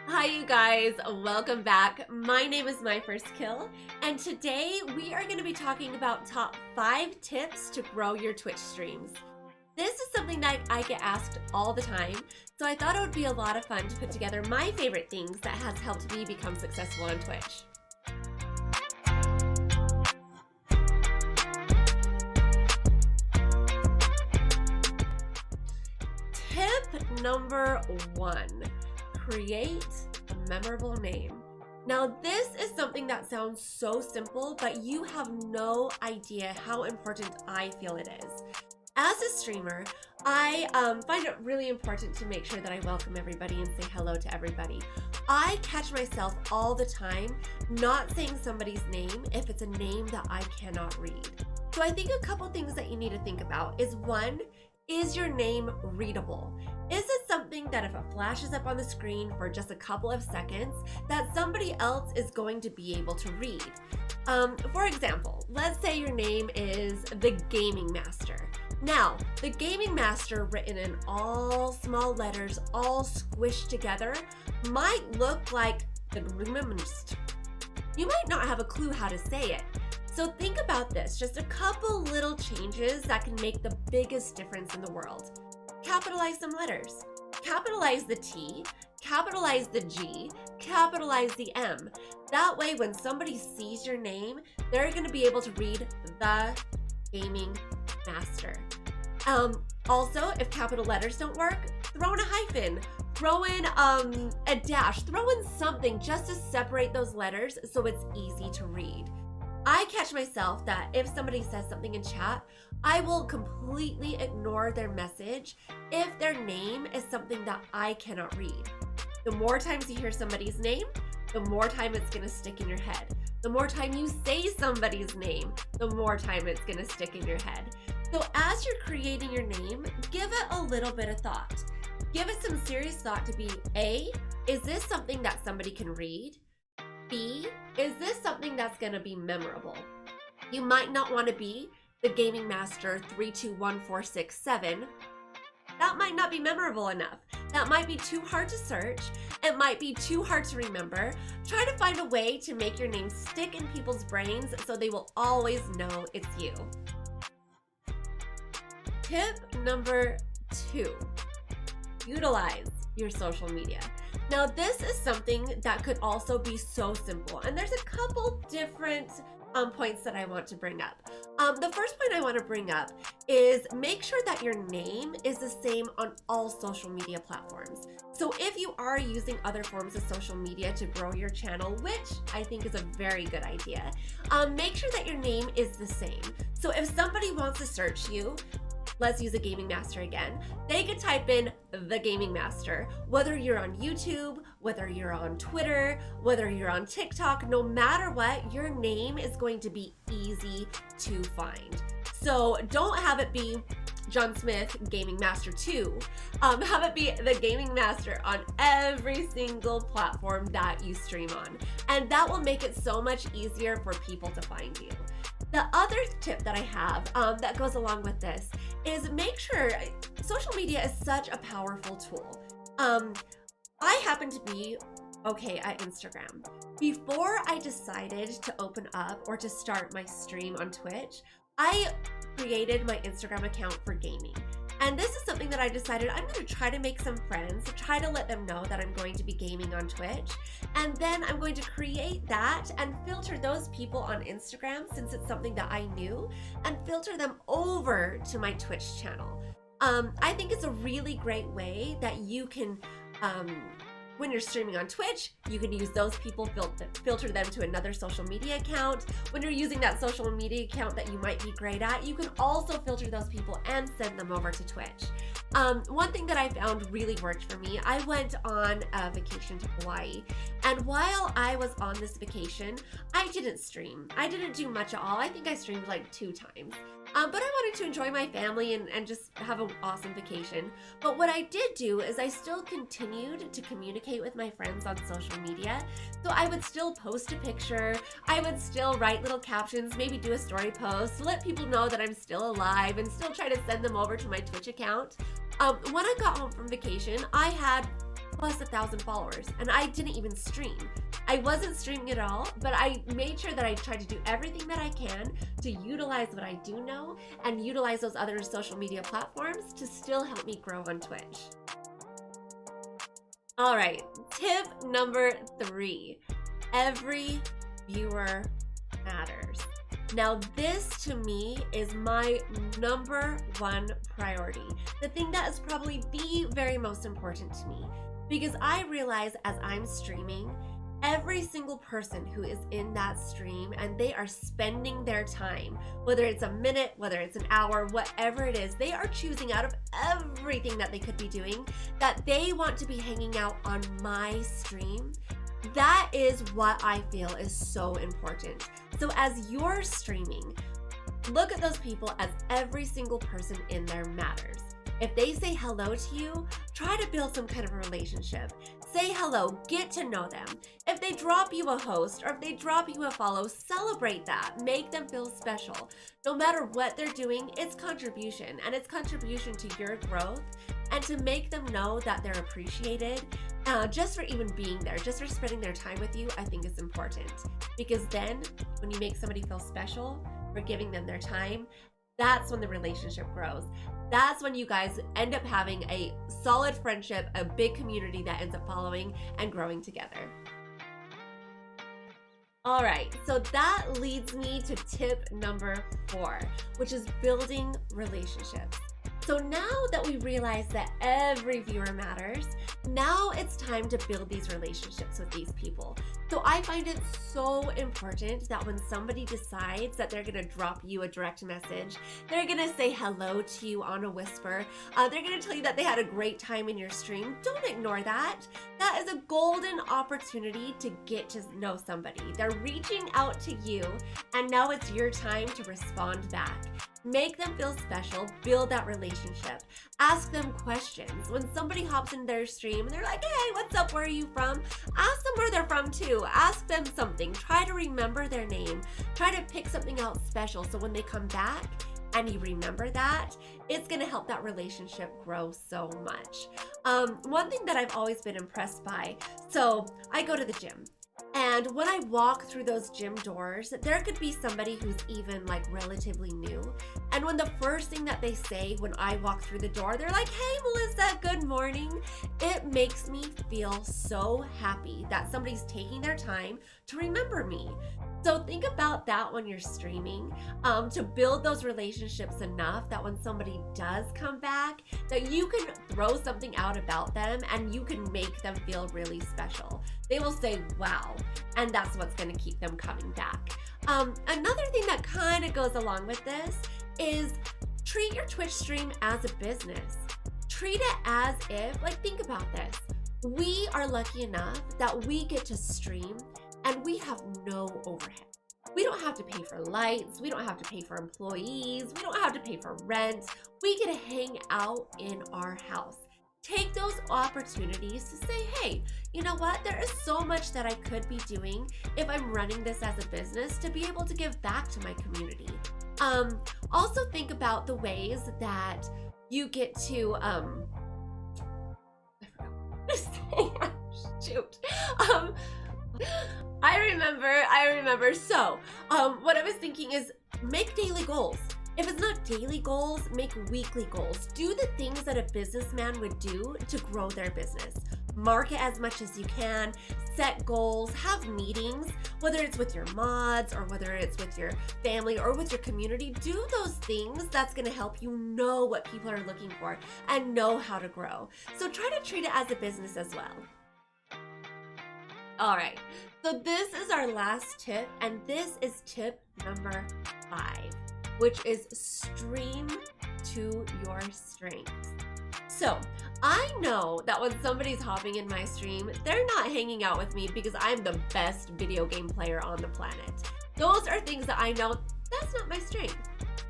Hi you guys, welcome back. My name is My First Kill, and today we are going to be talking about top 5 tips to grow your Twitch streams. This is something that I get asked all the time, so I thought it would be a lot of fun to put together my favorite things that has helped me become successful on Twitch. Tip number 1. Create a memorable name. Now, this is something that sounds so simple, but you have no idea how important I feel it is. As a streamer, I find it really important to make sure that I welcome everybody and say hello to everybody. I catch myself all the time not saying somebody's name if it's a name that I cannot read. So I think a couple things that you need to think about is 1, is your name readable? Is it something that if it flashes up on the screen for just a couple of seconds, that somebody else is going to be able to read? For example, let's say your name is the Gaming Master. Now, the Gaming Master written in all small letters, all squished together, might look like the Grimminst. You might not have a clue how to say it. So think about this, just a couple little changes that can make the biggest difference in the world. Capitalize some letters. Capitalize the T, capitalize the G, capitalize the M. That way when somebody sees your name, they're going to be able to read the Gaming Master. Also, if capital letters don't work, throw in a hyphen, throw in a dash, throw in something just to separate those letters so it's easy to read. I catch myself that if somebody says something in chat, I will completely ignore their message if their name is something that I cannot read. The more times you hear somebody's name, the more time it's going to stick in your head. The more time you say somebody's name, the more time it's going to stick in your head. So as you're creating your name, give it a little bit of thought. Give it some serious thought to be A, is this something that somebody can read? B, is this something that's going to be memorable? You might not want to be the Gaming Master 321467. That might not be memorable enough. That might be too hard to search. It might be too hard to remember. Try to find a way to make your name stick in people's brains so they will always know it's you. Tip number 2, utilize your social media. Now, this is something that could also be so simple, and there's a couple different points that I want to bring up. The first point I want to bring up is make sure that your name is the same on all social media platforms. So if you are using other forms of social media to grow your channel, which I think is a very good idea, make sure that your name is the same. So if somebody wants to search you, let's use a Gaming Master again. They could type in the Gaming Master. Whether you're on YouTube, whether you're on Twitter, whether you're on TikTok, no matter what, your name is going to be easy to find. So don't have it be John Smith Gaming Master 2. Have it be the Gaming Master on every single platform that you stream on. And that will make it so much easier for people to find you. The other tip that I have that goes along with this is make sure social media is such a powerful tool. I happen to be okay at Instagram. Before I decided to open up or to start my stream on Twitch, I created my Instagram account for gaming. And this is something that I decided I'm going to try to make some friends, try to let them know that I'm going to be gaming on Twitch. And then I'm going to create that and filter those people on Instagram, since it's something that I knew, and filter them over to my Twitch channel. I think it's a really great way that you can, when you're streaming on Twitch, you can use those people, filter them to another social media account. When you're using that social media account that you might be great at, you can also filter those people and send them over to Twitch. One thing that I found really worked for me, I went on a vacation to Hawaii, and while I was on this vacation, I didn't stream. I didn't do much at all. I think I streamed like 2 times. But I wanted to enjoy my family and just have an awesome vacation. But what I did do is I still continued to communicate with my friends on social media. So I would still post a picture, I would still write little captions, maybe do a story post to let people know that I'm still alive and still try to send them over to my Twitch account. When I got home from vacation, I had plus 1,000 followers, and I didn't even stream. I wasn't streaming at all, but I made sure that I tried to do everything that I can to utilize what I do know and utilize those other social media platforms to still help me grow on Twitch. All right, tip number 3, every viewer matters. Now this to me is my number 1 priority, the thing that is probably the very most important to me, because I realize as I'm streaming, every single person who is in that stream and they are spending their time, whether it's a minute, whether it's an hour, whatever it is, they are choosing out of everything that they could be doing that they want to be hanging out on my stream. That is what I feel is so important. So as you're streaming, look at those people as every single person in there matters. If they say hello to you, try to build some kind of a relationship. Say hello, get to know them. If they drop you a host or if they drop you a follow, celebrate that. Make them feel special. No matter what they're doing, it's contribution, and it's contribution to your growth, and to make them know that they're appreciated, just for even being there, just for spending their time with you, I think is important. Because then when you make somebody feel special for giving them their time, that's when the relationship grows. That's when you guys end up having a solid friendship, a big community that ends up following and growing together. All right, so that leads me to tip number 4, which is building relationships. So now that we realize that every viewer matters, now it's time to build these relationships with these people. So I find it so important that when somebody decides that they're gonna drop you a direct message, they're gonna say hello to you on a whisper, they're gonna tell you that they had a great time in your stream, don't ignore that. That is a golden opportunity to get to know somebody. They're reaching out to you, and now it's your time to respond back. Make them feel special, build that relationship. Ask them questions. When somebody hops in their stream and they're like, hey, what's up, where are you from? Ask them where they're from too. Ask them something. Try to remember their name. Try to pick something out special so when they come back and you remember that, it's gonna help that relationship grow so much. One thing that I've always been impressed by, so I go to the gym. And when I walk through those gym doors, there could be somebody who's even like relatively new. And when the first thing that they say when I walk through the door, they're like, hey, Melissa, good morning. It makes me feel so happy that somebody's taking their time to remember me. So think about that when you're streaming, to build those relationships enough that when somebody does come back, that you can throw something out about them and you can make them feel really special. They will say, wow, and that's what's gonna keep them coming back. Another thing that kind of goes along with this is treat your Twitch stream as a business. Treat it as if, like, think about this. We are lucky enough that we get to stream and we have no overhead. We don't have to pay for lights. We don't have to pay for employees. We don't have to pay for rent. We get to hang out in our house. Take those opportunities to say, hey, you know what? There is so much that I could be doing if I'm running this as a business to be able to give back to my community. Also think about the ways that you get to, I forgot what to say. Shoot. I remember. So, what I was thinking is make daily goals. If it's not daily goals, make weekly goals. Do the things that a businessman would do to grow their business. Market as much as you can, set goals, have meetings, whether it's with your mods or whether it's with your family or with your community. Do those things that's gonna help you know what people are looking for and know how to grow. So try to treat it as a business as well. All right, so this is our last tip, and this is tip number 5, which is stream to your strengths. So I know that when somebody's hopping in my stream, they're not hanging out with me because I'm the best video game player on the planet. Those are things that I know that's not my strength.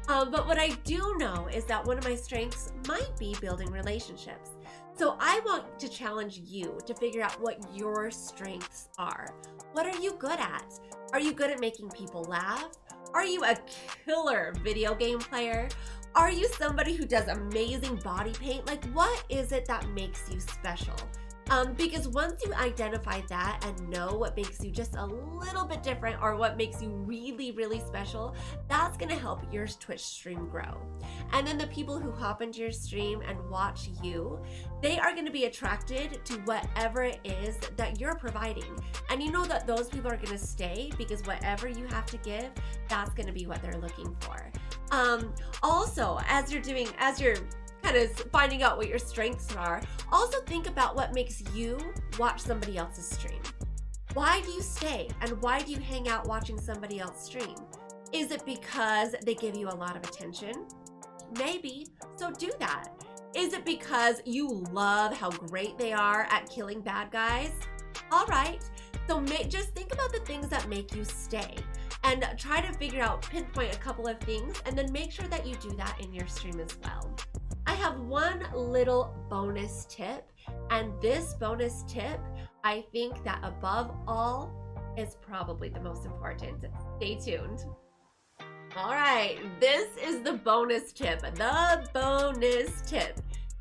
But what I do know is that one of my strengths might be building relationships. So I want to challenge you to figure out what your strengths are. What are you good at? Are you good at making people laugh? Are you a killer video game player? Are you somebody who does amazing body paint? Like, what is it that makes you special? Because once you identify that and know what makes you just a little bit different or what makes you really, really special, that's gonna help your Twitch stream grow. And then the people who hop into your stream and watch you, they are gonna be attracted to whatever it is that you're providing. And you know that those people are gonna stay because whatever you have to give, that's gonna be what they're looking for. Also, as you're kind of finding out what your strengths are, also think about what makes you watch somebody else's stream. Why do you stay and why do you hang out watching somebody else stream? Is it because they give you a lot of attention? Maybe, so do that. Is it because you love how great they are at killing bad guys? All right, so just think about the things that make you stay and try to pinpoint a couple of things, and then make sure that you do that in your stream as well. I have one little bonus tip, and this bonus tip, I think that above all, is probably the most important. Stay tuned. All right, this is the bonus tip,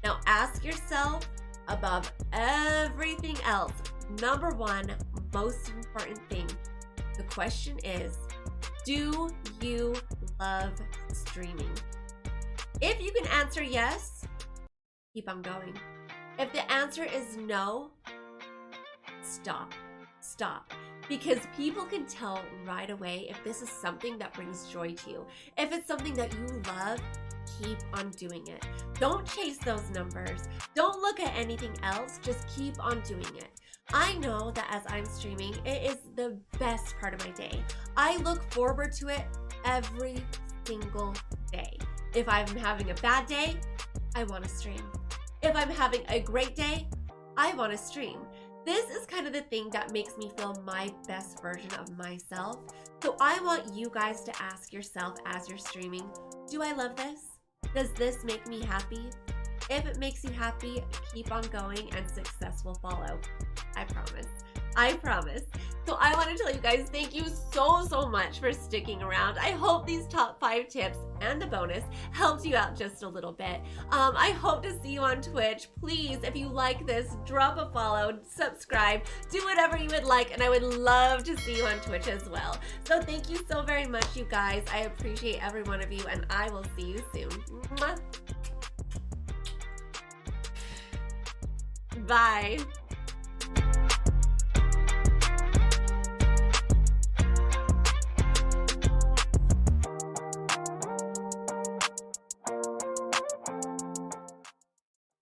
Now ask yourself, above everything else, number one, most important thing, the question is, do you love streaming? If you can answer yes, keep on going. If the answer is no, stop. Because people can tell right away if this is something that brings joy to you. If it's something that you love, keep on doing it. Don't chase those numbers. Don't look at anything else. Just keep on doing it. I know that as I'm streaming, it is the best part of my day. I look forward to it every single day. If I'm having a bad day, I want to stream. If I'm having a great day, I want to stream. This is kind of the thing that makes me feel my best version of myself. So I want you guys to ask yourself as you're streaming, do I love this? Does this make me happy? If it makes you happy, keep on going and success will follow. I promise. I promise. So I want to tell you guys, thank you so much for sticking around. I hope these top 5 tips and the bonus helped you out just a little bit. I hope to see you on Twitch. Please, if you like this, drop a follow, subscribe, do whatever you would like, and I would love to see you on Twitch as well. So thank you so very much, you guys. I appreciate every one of you, and I will see you soon. Mwah. Bye.